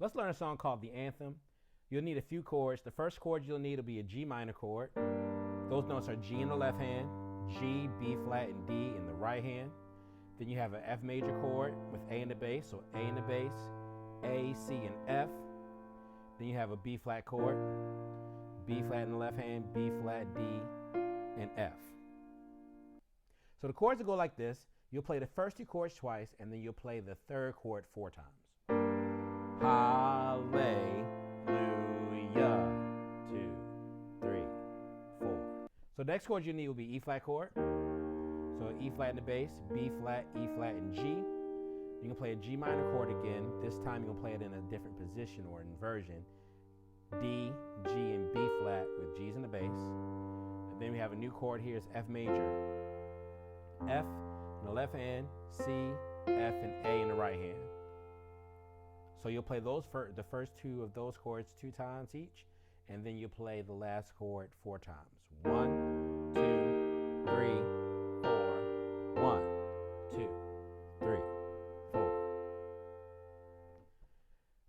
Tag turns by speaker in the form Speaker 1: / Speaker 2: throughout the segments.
Speaker 1: Let's learn a song called the Anthem. You'll need a few chords. The first chord you'll need will be a G minor chord. Those notes are G in the left hand, G, B flat, and D in the right hand. Then you have an F major chord with A in the bass, so A in the bass, A, C, and F. Then you have a B flat chord, B flat in the left hand, B flat, D, and F. So the chords will go like this. You'll play the first two chords twice, and then you'll play the third chord 4 times. Hallelujah. 2, 3, 4. So the next chord you need will be E flat chord. So E flat in the bass, B flat, E flat, and G. You can play a G minor chord again. This time you're going to play it in a different position or inversion. D, G, and B flat with G's in the bass. And then we have a new chord here. It's F major. F in the left hand, C, F, and A in the right hand. So you'll play those the first two of those chords 2 times each, and then you'll play the last chord 4 times. 1, 2, 3, 4. 1, 2, 3, 4.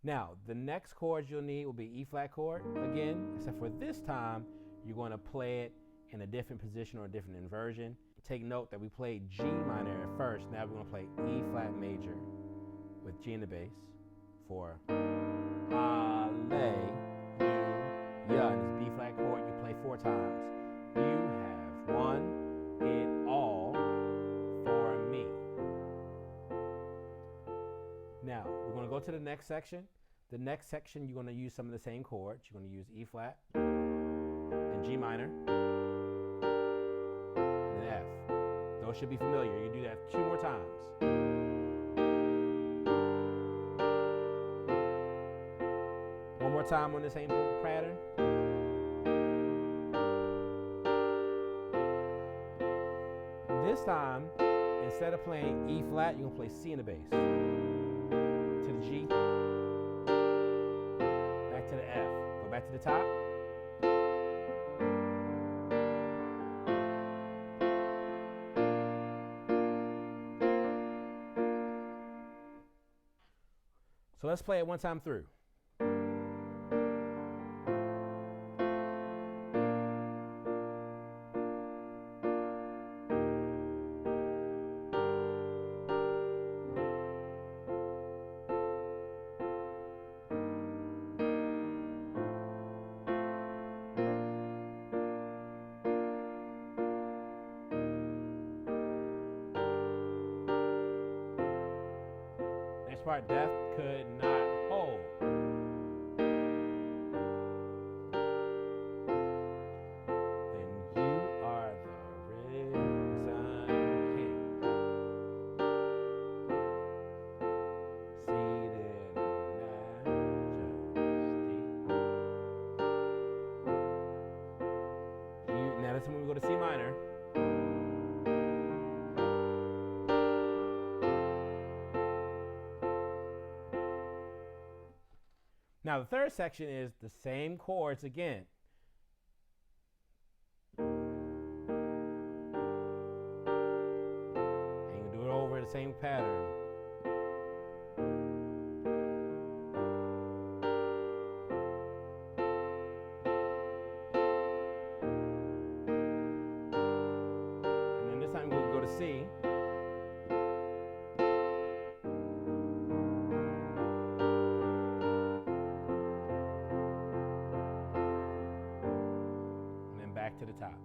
Speaker 1: Now, the next chords you'll need will be E flat chord again, except for this time, you're going to play it in a different position or a different inversion. Take note that we played G minor at first. Now we're going to play E flat major with G in the bass for Hallelujah. And this B flat chord you play 4 times. You have won it all for me. Now we're going to go to the next section. The next section you're going to use some of the same chords. You're going to use E flat and G minor. Those should be familiar. You do that 2 more times. One more time on the same pattern. This time, instead of playing E flat, you're going to play C in the bass. To the G. Back to the F. Go back to the top. So let's play it one time through. Next part, deaf could not hold. Then you are the risen King, seated in majesty. Now that's when we go to C minor. Now the third section is the same chords again. And you do it over the same pattern. And then this time we'll go to C. Back to the top.